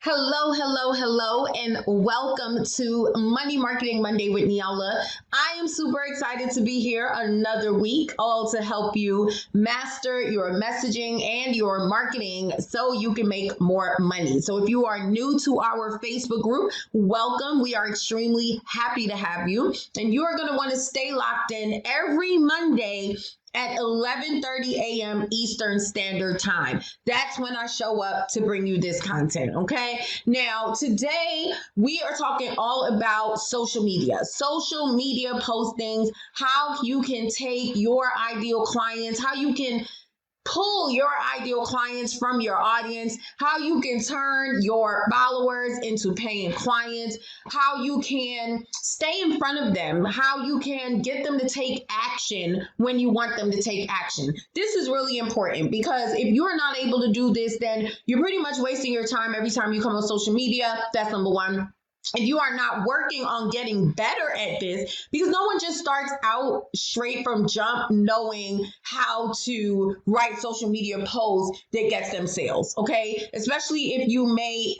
Hello, hello, hello, and welcome to Money Marketing Monday with Niala. I am super excited to be here another week, all to help you master your messaging and your marketing so you can make more money. So if you are new to our Facebook group, welcome. We are extremely happy to have you, and you are going to want to stay locked in every Monday at 11:30 a.m. Eastern Standard Time. That's when I show up to bring you this content, okay? Now, today we are talking all about social media postings, how you can take your ideal clients, how you can pull your ideal clients from your audience, how you can turn your followers into paying clients, how you can stay in front of them, how you can get them to take action when you want them to take action. This is really important because if you're not able to do this, then you're pretty much wasting your time every time you come on social media. That's number one. If you are not working on getting better at this, because no one just starts out straight from jump knowing how to write social media posts that gets them sales, okay? Especially if you may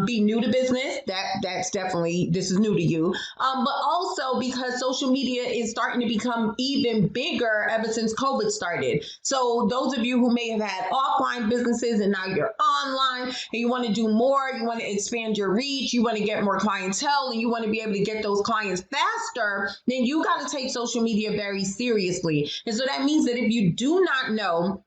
be new to business, that's definitely, this is new to you. But also because social media is starting to become even bigger ever since COVID started. So those of you who may have had offline businesses and now you're online and you want to do more, you want to expand your reach, you want to get more clientele, and you want to be able to get those clients faster, then you got to take social media very seriously. And so that means that if you do not know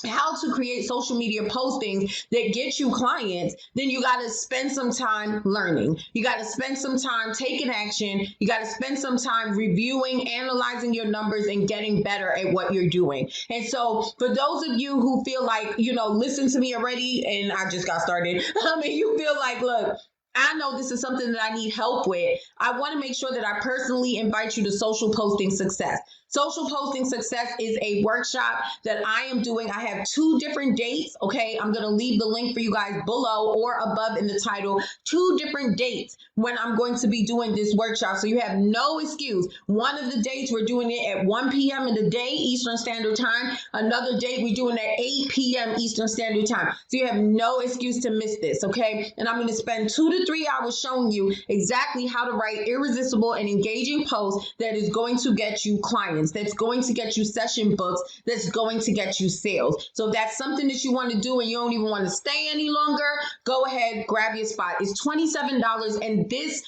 how to create social media postings that get you clients, then you got to spend some time learning. You got to spend some time taking action. You got to spend some time reviewing, analyzing your numbers, and getting better at what you're doing. And so for those of you who feel like, listen to me already and I just got started, and you feel like, look, I know this is something that I need help with, I want to make sure that I personally invite you to Social Posting Success. Social Posting Success is a workshop that I am doing. I have 2 different dates, okay? I'm going to leave the link for you guys below or above in the title. 2 different dates when I'm going to be doing this workshop, so you have no excuse. One of the dates, we're doing it at 1 p.m. in the day, Eastern Standard Time. Another date, we're doing it at 8 p.m. Eastern Standard Time. So you have no excuse to miss this, okay? And I'm going to spend 2 to 3 hours showing you exactly how to write irresistible and engaging posts that is going to get you clients, that's going to get you session books, that's going to get you sales. So if that's something that you want to do and you don't even want to stay any longer, go ahead, grab your spot. It's $27 and this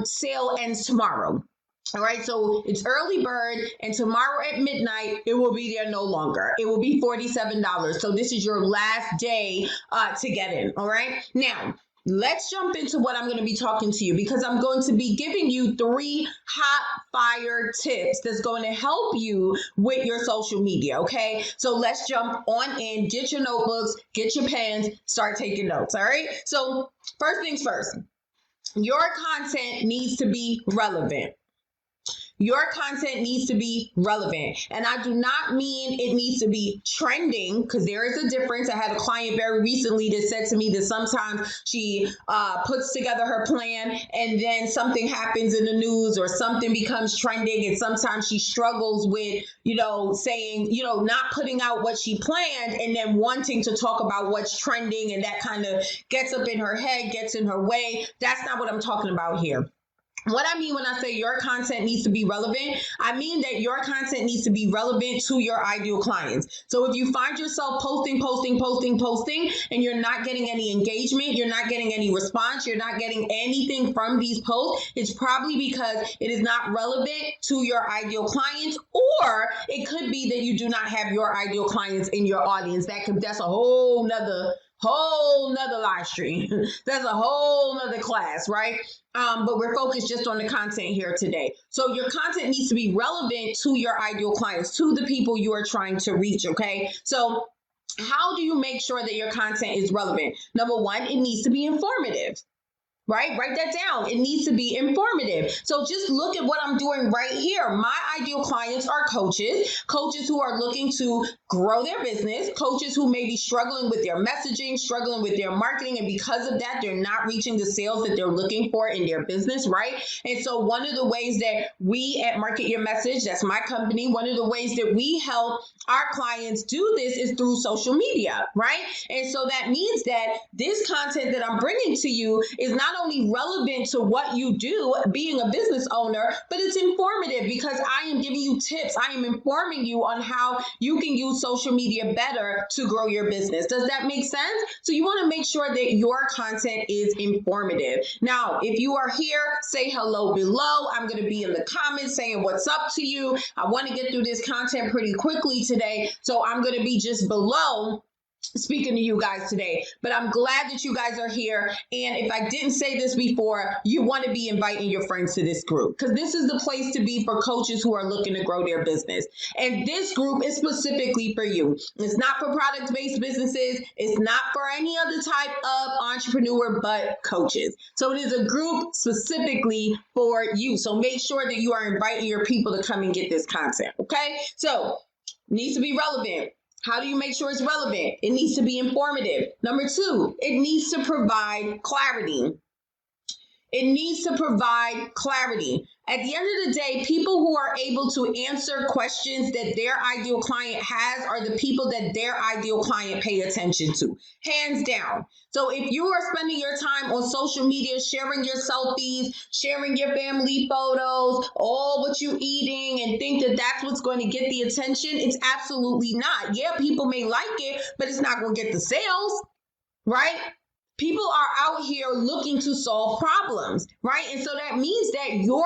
sale ends tomorrow. All right, so it's early bird, and tomorrow at midnight, it will be there no longer. It will be $47. So this is your last day to get in, all right? Now, let's jump into what I'm going to be talking to you, because I'm going to be giving you 3 hot fire tips that's going to help you with your social media, okay? So let's jump on in, get your notebooks, get your pens, start taking notes, all right? So first things first, your content needs to be relevant. Your content needs to be relevant. And I do not mean it needs to be trending, because there is a difference. I had a client very recently that said to me that sometimes she puts together her plan and then something happens in the news or something becomes trending, and sometimes she struggles with, saying, not putting out what she planned and then wanting to talk about what's trending, and that kind of gets up in her head, gets in her way. That's not what I'm talking about here. What I mean when I say your content needs to be relevant, I mean that your content needs to be relevant to your ideal clients. So if you find yourself posting, and you're not getting any engagement, you're not getting any response, you're not getting anything from these posts, it's probably because it is not relevant to your ideal clients, or it could be that you do not have your ideal clients in your audience. That's a whole nother live stream. That's a whole nother class, right? But we're focused just on the content here today. So your content needs to be relevant to your ideal clients, to the people you are trying to reach, okay? So how do you make sure that your content is relevant? Number 1, it needs to be informative. Right? Write that down. It needs to be informative. So just look at what I'm doing right here. My ideal clients are coaches who are looking to grow their business, coaches who may be struggling with their messaging, struggling with their marketing, and because of that, they're not reaching the sales that they're looking for in their business, right? And so one of the ways that we at Market Your Message, that's my company, one of the ways that we help our clients do this is through social media, right? And so that means that this content that I'm bringing to you is not only relevant to what you do being a business owner, but it's informative because I am giving you tips. I am informing you on how you can use social media better to grow your business. Does that make sense? So you want to make sure that your content is informative. Now, if you are here, say hello below. I'm going to be in the comments saying what's up to you. I want to get through this content pretty quickly today. So I'm going to be just below speaking to you guys today, but I'm glad that you guys are here. And if I didn't say this before, you want to be inviting your friends to this group because this is the place to be for coaches who are looking to grow their business. And this group is specifically for you. It's not for product-based businesses. It's not for any other type of entrepreneur, but coaches. So it is a group specifically for you. So make sure that you are inviting your people to come and get this content. Okay. So it needs to be relevant. How do you make sure it's relevant? It needs to be informative. Number two, it needs to provide clarity. It needs to provide clarity. At the end of the day, people who are able to answer questions that their ideal client has are the people that their ideal client pay attention to, hands down. So if you are spending your time on social media, sharing your selfies, sharing your family photos, all what you're eating, and think that that's what's going to get the attention, it's absolutely not. Yeah, people may like it, but it's not going to get the sales, right? People are out here looking to solve problems, right? And so that means that your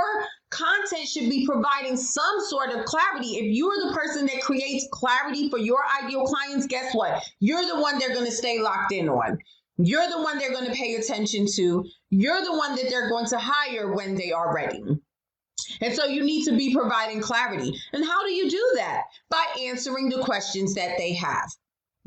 content should be providing some sort of clarity. If you're the person that creates clarity for your ideal clients, guess what? You're the one they're going to stay locked in on. You're the one they're going to pay attention to. You're the one that they're going to hire when they are ready. And so you need to be providing clarity. And how do you do that? By answering the questions that they have.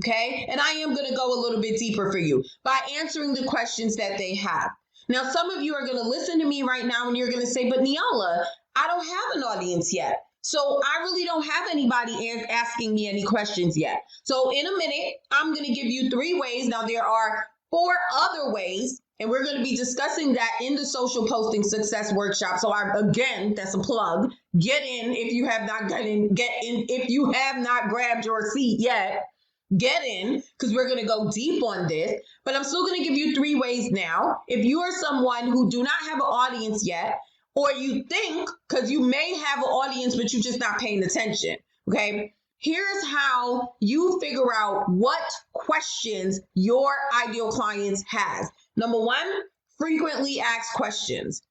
Okay, and I am going to go a little bit deeper for you by answering the questions that they have. Now, some of you are going to listen to me right now and you're going to say, but Niala, I don't have an audience yet. So I really don't have anybody asking me any questions yet. So in a minute, I'm going to give you 3 ways. Now, there are 4 other ways, and we're going to be discussing that in the Social Posting Success Workshop. So again, that's a plug. Get in if you have not if you have not grabbed your seat yet. Get in because we're going to go deep on this, but I'm still going to give you 3 ways now. If you are someone who do not have an audience yet, or you think, because you may have an audience, but you're just not paying attention. Okay. Here's how you figure out what questions your ideal clients has. Number 1, frequently asked questions.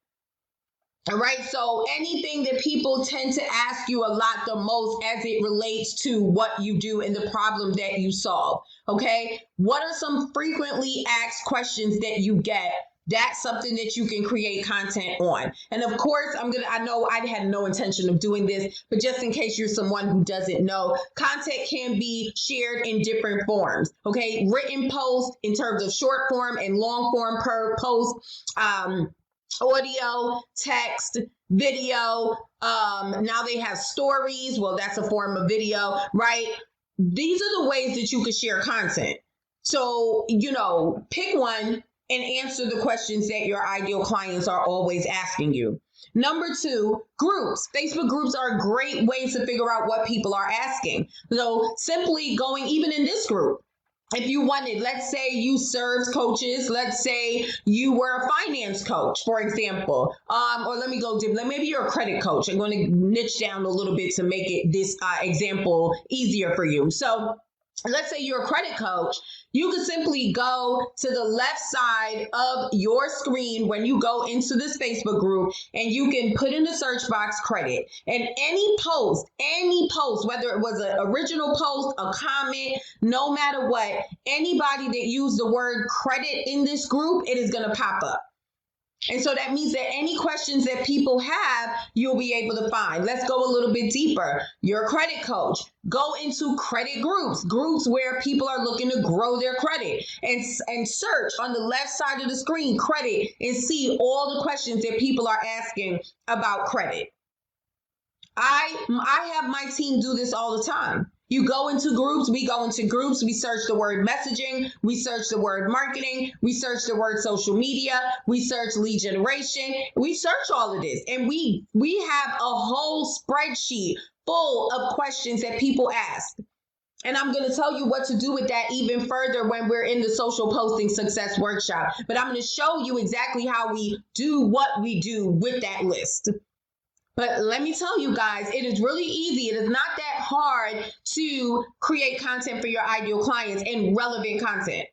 All right, so anything that people tend to ask you a lot the most as it relates to what you do and the problem that you solve, okay? What are some frequently asked questions that you get? That's something that you can create content on. And of course, I know I had no intention of doing this, but just in case you're someone who doesn't know, content can be shared in different forms, okay? Written posts in terms of short form and long form per post, audio, text, video. Now they have stories. Well, that's a form of video, right? These are the ways that you can share content. So, pick one and answer the questions that your ideal clients are always asking you. Number 2, groups. Facebook groups are a great way to figure out what people are asking. So simply going, even in this group, if you wanted, let's say you served coaches, let's say you were a finance coach, for example, or let me go deep. Maybe you're a credit coach. I'm going to niche down a little bit to make it this example easier for you. So let's say you're a credit coach. You could simply go to the left side of your screen when you go into this Facebook group, and you can put in the search box credit. And any post, whether it was an original post, a comment, no matter what, anybody that used the word credit in this group, it is going to pop up. And so that means that any questions that people have, you'll be able to find. Let's go a little bit deeper. You're a credit coach. Go into credit groups where people are looking to grow their credit, and search on the left side of the screen, credit, and see all the questions that people are asking about credit. I have my team do this all the time. You go into groups, we go into groups, we search the word messaging, we search the word marketing, we search the word social media, we search lead generation, we search all of this. And we have a whole spreadsheet full of questions that people ask. And I'm going to tell you what to do with that even further when we're in the social posting success workshop. But I'm going to show you exactly how we do what we do with that list. But let me tell you guys, it is really easy. It is not that hard to create content for your ideal clients and relevant content.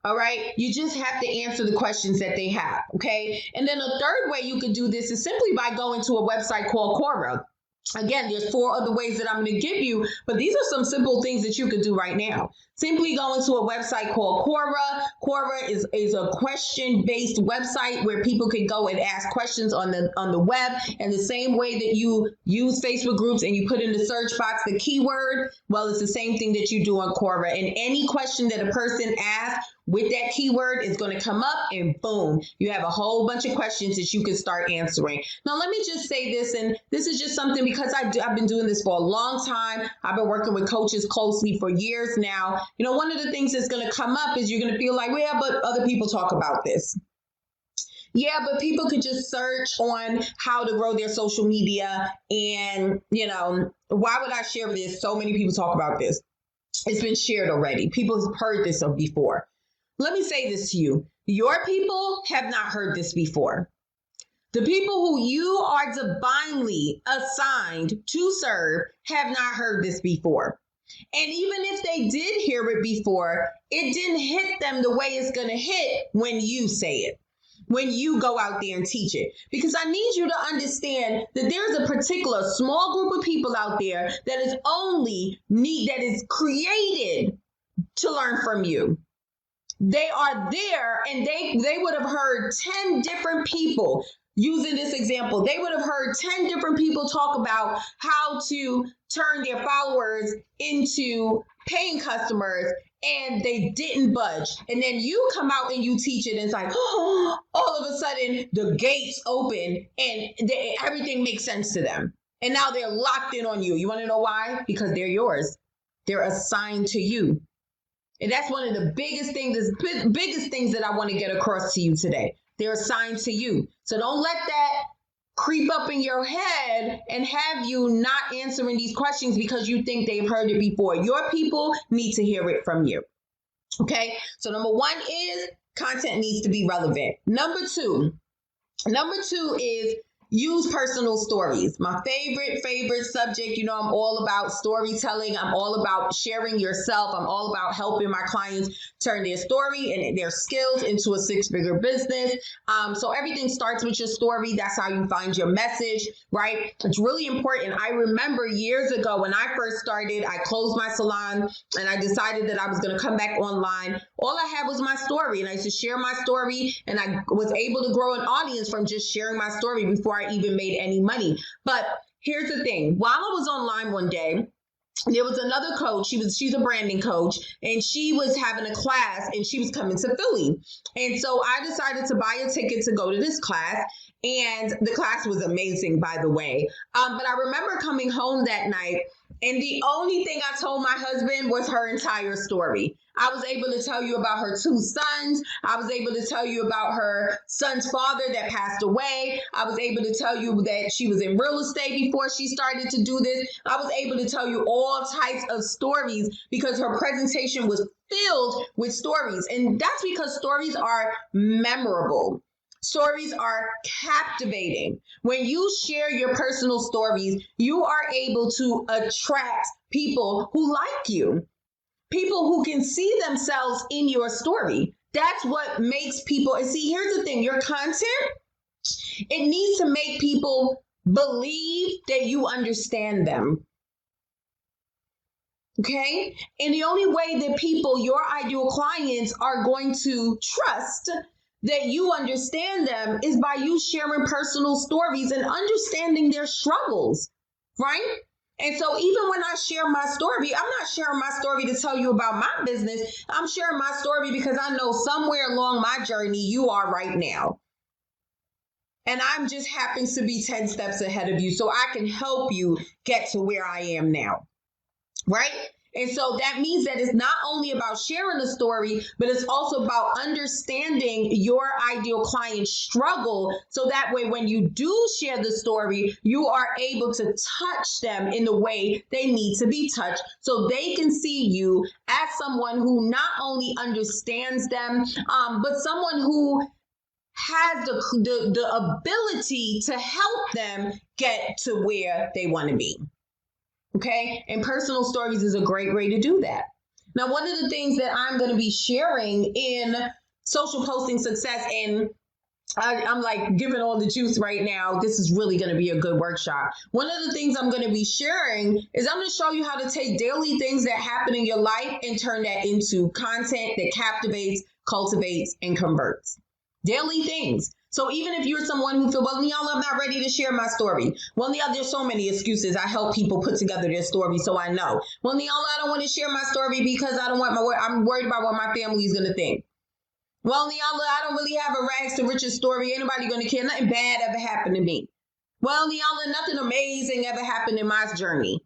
All right. You just have to answer the questions that they have. Okay. And then a third way you could do this is simply by going to a website called Quora. Again, there's 4 other ways that I'm going to give you, but these are some simple things that you could do right now. Simply go into a website called Quora. Quora is a question-based website where people can go and ask questions on the web. And the same way that you use Facebook groups and you put in the search box the keyword, well, it's the same thing that you do on Quora. And any question that a person asks with that keyword is going to come up, and boom, you have a whole bunch of questions that you can start answering. Now, let me just say this, and this is just something because I've been doing this for a long time. I've been working with coaches closely for years now. You know, one of the things that's going to come up is you're going to feel like, well, yeah, but other people talk about this. Yeah, but people could just search on how to grow their social media. And, you know, why would I share this? So many people talk about this. It's been shared already. People have heard this before. Let me say this to you. Your people have not heard this before. The people who you are divinely assigned to serve have not heard this before. And even if they did hear it before, it didn't hit them the way it's going to hit when you say it, when you go out there and teach it. Because I need you to understand that there's a particular small group of people out there that is created to learn from you. They are there, and they would have heard 10 different people. Using this example, they would have heard 10 different people talk about how to turn their followers into paying customers, and they didn't budge. And then you come out and you teach it, and it's like, oh, all of a sudden the gates open and everything makes sense to them. And now they're locked in on you. You want to know why? Because they're yours. They're assigned to you. And that's one of the biggest things that I want to get across to you today. They're assigned to you. So don't let that creep up in your head and have you not answering these questions because you think they've heard it before. Your people need to hear it from you. Okay? So number 1 is content needs to be relevant. Number two is use personal stories. My favorite subject. You know, I'm all about storytelling. I'm all about sharing yourself. I'm all about helping my clients turn their story and their skills into a 6-figure business. So everything starts with your story. That's how you find your message, right? It's really important. I remember years ago when I first started, I closed my salon and I decided that I was going to come back online. All I had was my story, and I used to share my story, and I was able to grow an audience from just sharing my story before I even made any money. But here's the thing. While I was online one day, there was another coach. She's a branding coach, and she was having a class, and she was coming to Philly. And so I decided to buy a ticket to go to this class. And the class was amazing, by the way. But I remember coming home that night, and the only thing I told my husband was her entire story. I was able to tell you about her 2 sons. I was able to tell you about her son's father that passed away. I was able to tell you that she was in real estate before she started to do this. I was able to tell you all types of stories because her presentation was filled with stories. And that's because stories are memorable. Stories are captivating. When you share your personal stories, you are able to attract people who like you. People who can see themselves in your story. That's what makes people, and see, here's the thing, your content, it needs to make people believe that you understand them. Okay? And the only way that people, your ideal clients, are going to trust that you understand them is by you sharing personal stories and understanding their struggles, right? And so even when I share my story, I'm not sharing my story to tell you about my business. I'm sharing my story because I know somewhere along my journey you are right now. And I'm just happens to be 10 steps ahead of you so I can help you get to where I am now. right? And so that means that it's not only about sharing the story, but it's also about understanding your ideal client's struggle. So that way, when you do share the story, you are able to touch them in the way they need to be touched. So they can see you as someone who not only understands them, but someone who has the ability to help them get to where they want to be. Okay. And personal stories is a great way to do that. Now, one of the things that I'm going to be sharing in social posting success, and I'm like giving all the juice right now. This is really going to be a good workshop. One of the things I'm going to be sharing is I'm going to show you how to take daily things that happen in your life and turn that into content that captivates, cultivates, and converts. Daily things. So even if you're someone who feels, well, Niala, I'm not ready to share my story. Well, Niala, there's so many excuses. I help people put together their story, so I know. Well, Niala, I don't want to share my story because I'm worried about what my family is going to think. Well, Niala, I don't really have a rags to riches story. Ain't nobody going to care. Nothing bad ever happened to me. Well, Niala, nothing amazing ever happened in my journey.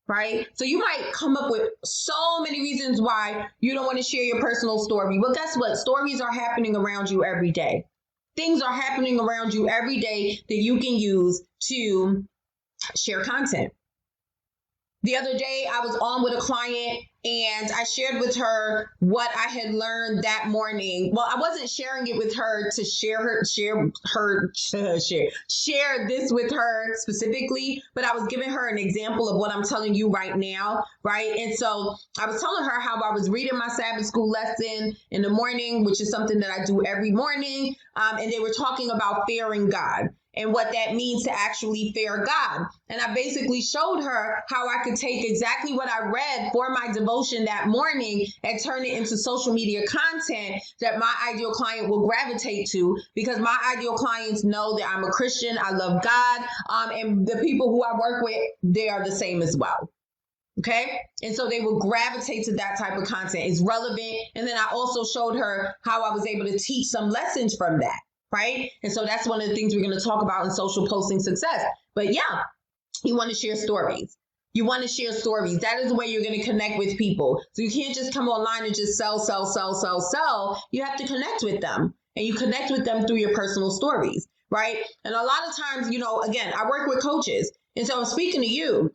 Right? So you might come up with so many reasons why you don't want to share your personal story. Well, guess what? Stories are happening around you every day. Things are happening around you every day that you can use to share content. The other day, I was on with a client and I shared with her what I had learned that morning. Well, I wasn't sharing it with her to share this with her specifically, but I was giving her an example of what I'm telling you right now, right? And so I was telling her how I was reading my Sabbath school lesson in the morning, which is something that I do every morning. And they were talking about fearing God and what that means to actually fear God. And I basically showed her how I could take exactly what I read for my devotion that morning and turn it into social media content that my ideal client will gravitate to, because my ideal clients know that I'm a Christian, I love God, and the people who I work with, they are the same as well. Okay. And so they will gravitate to that type of content. It's relevant. And then I also showed her how I was able to teach some lessons from that. Right. And so that's one of the things we're going to talk about in social posting success. But yeah, you want to share stories. You want to share stories. That is the way you're going to connect with people. So you can't just come online and just sell. You have to connect with them, and you connect with them through your personal stories. Right. And a lot of times, again, I work with coaches. And so I'm speaking to you.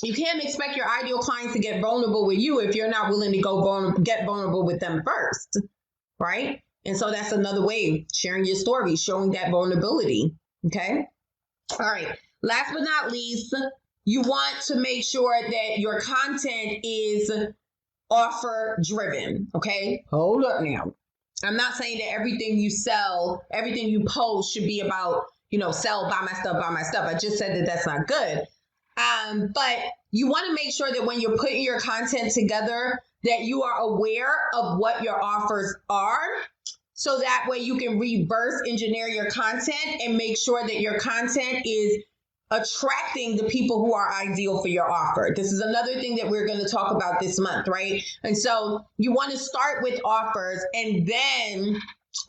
You can't expect your ideal clients to get vulnerable with you if you're not willing to get vulnerable with them first. Right. And so that's another way, sharing your story, showing that vulnerability. Okay. All right. Last but not least, you want to make sure that your content is offer driven. Okay. Hold up now. I'm not saying that everything you sell, everything you post should be about, sell, buy my stuff. I just said that that's not good. But you want to make sure that when you're putting your content together, that you are aware of what your offers are. So that way you can reverse engineer your content and make sure that your content is attracting the people who are ideal for your offer. This is another thing that we're going to talk about this month, right? And so you want to start with offers, and then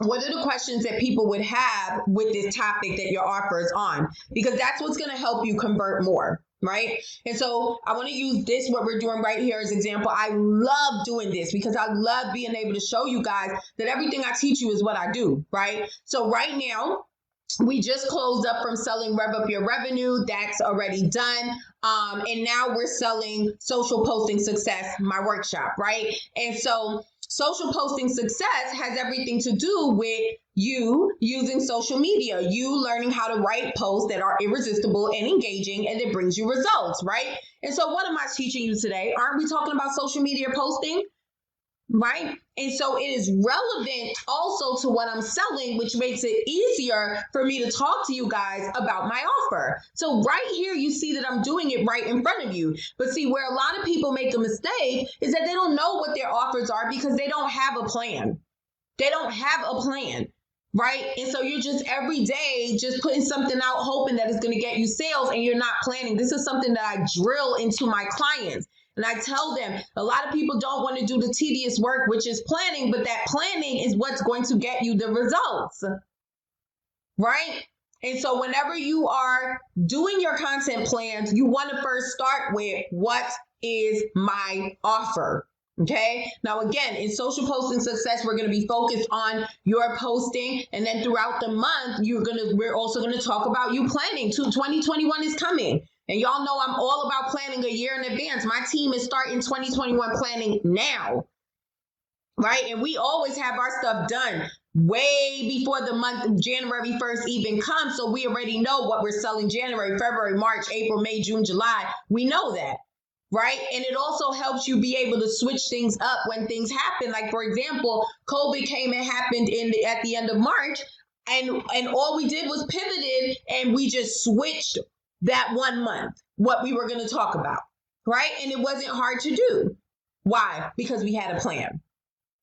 what are the questions that people would have with this topic that your offer is on? Because that's what's going to help you convert more. Right. And so I want to use this, what we're doing right here, as example. I love doing this because I love being able to show you guys that everything I teach you is what I do. Right. So right now, we just closed up from selling Rev Up Your Revenue. That's already done. And now we're selling Social Posting Success, my workshop. Right. And so Social Posting Success has everything to do with you using social media, you learning how to write posts that are irresistible and engaging, and it brings you results, right? And so what am I teaching you today? Aren't we talking about social media posting? Right? And so it is relevant also to what I'm selling, which makes it easier for me to talk to you guys about my offer. So right here, you see that I'm doing it right in front of you. But see, where a lot of people make a mistake is that they don't know what their offers are because they don't have a plan. They don't have a plan. Right? And so you're just every day just putting something out, hoping that it's going to get you sales, and you're not planning. This is something that I drill into my clients. And I tell them a lot of people don't want to do the tedious work, which is planning, but that planning is what's going to get you the results. Right? And so whenever you are doing your content plans, you want to first start with what is my offer. Okay. Now, again, in social posting success, we're going to be focused on your posting. And then throughout the month, we're also going to talk about you planning. 2021 is coming. And y'all know I'm all about planning a year in advance. My team is starting 2021 planning now. Right. And we always have our stuff done way before the month of January 1st even comes. So we already know what we're selling January, February, March, April, May, June, July. We know that. Right. And it also helps you be able to switch things up when things happen. Like, for example, COVID came and happened at the end of March. And all we did was pivoted and we just switched that 1 month, what we were going to talk about. Right. And it wasn't hard to do. Why? Because we had a plan.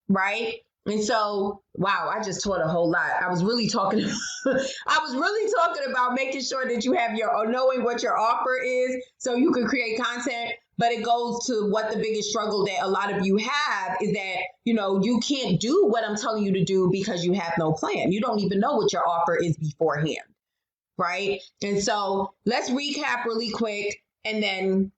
Right. And so, wow, I just taught a whole lot. I was really talking about making sure that you have knowing what your offer is so you can create content. But it goes to what the biggest struggle that a lot of you have is that, you can't do what I'm telling you to do because you have no plan. You don't even know what your offer is beforehand. Right. And so let's recap really quick, and then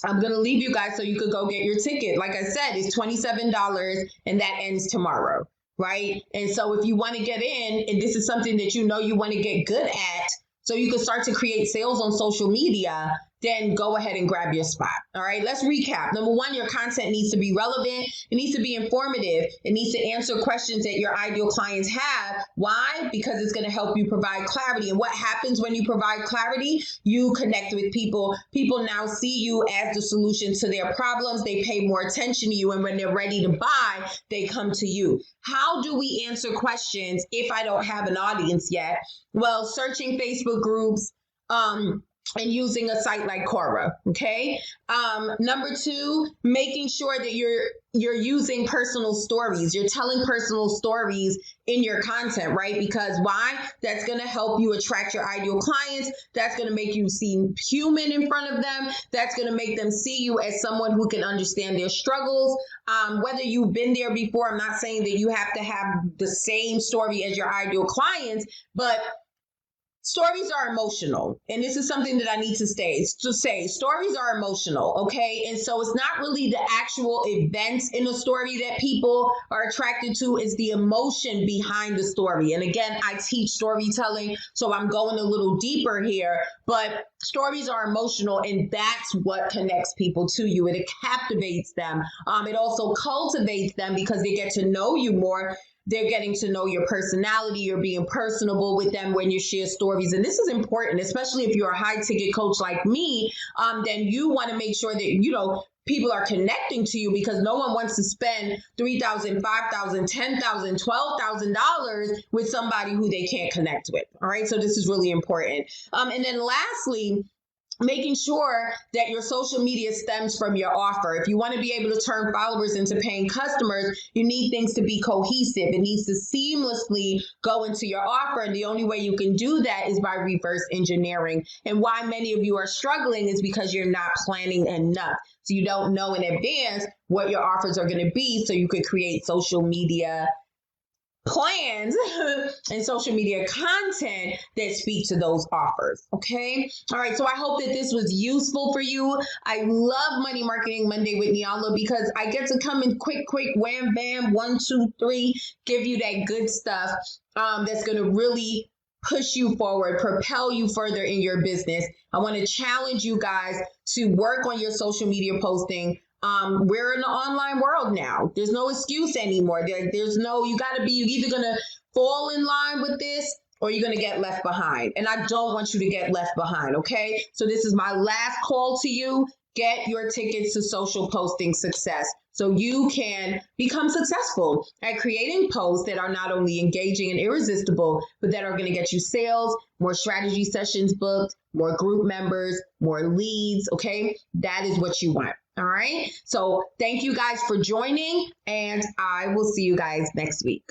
I'm going to leave you guys so you could go get your ticket. Like I said, it's $27 and that ends tomorrow, right? And so if you want to get in, and this is something that you want to get good at, so you can start to create sales on social media, then go ahead and grab your spot. All right, let's recap. Number one, your content needs to be relevant. It needs to be informative. It needs to answer questions that your ideal clients have. Why? Because it's going to help you provide clarity. And what happens when you provide clarity? You connect with people. People now see you as the solution to their problems. They pay more attention to you. And when they're ready to buy, they come to you. How do we answer questions if I don't have an audience yet? Well, searching Facebook groups, and using a site like Quora. Okay. Number two, making sure that you're using personal stories. You're telling personal stories in your content, right? Because why? That's going to help you attract your ideal clients. That's going to make you seem human in front of them. That's going to make them see you as someone who can understand their struggles. Whether you've been there before, I'm not saying that you have to have the same story as your ideal clients, but stories are emotional. And this is something that I need to say. Stories are emotional, okay? And so it's not really the actual events in a story that people are attracted to. It's the emotion behind the story. And again, I teach storytelling, so I'm going a little deeper here. But stories are emotional, and that's what connects people to you. It captivates them. It also cultivates them because they get to know you more. They're getting to know your personality. You're being personable with them when you share stories. And this is important, especially if you're a high ticket coach like me, then you want to make sure that, people are connecting to you, because no one wants to spend $3,000, $5,000, $10,000, $12,000 with somebody who they can't connect with. All right. So this is really important. And then lastly, making sure that your social media stems from your offer. If you want to be able to turn followers into paying customers, you need things to be cohesive. It needs to seamlessly go into your offer. And the only way you can do that is by reverse engineering. And why many of you are struggling is because you're not planning enough. So you don't know in advance what your offers are going to be, so you could create social media plans and social media content that speak to those offers. Okay. All right. So I hope that this was useful for you. I love Money Marketing Monday with Niala because I get to come in quick, wham, bam, 1, 2, 3, give you that good stuff that's going to really push you forward, propel you further in your business. I want to challenge you guys to work on your social media posting. We're in the online world now. There's no excuse anymore. You're either going to fall in line with this or you're going to get left behind. And I don't want you to get left behind. Okay. So this is my last call to you. Get your tickets to social posting success so you can become successful at creating posts that are not only engaging and irresistible, but that are going to get you sales, more strategy sessions booked, more group members, more leads. Okay. That is what you want. All right. So thank you guys for joining, and I will see you guys next week.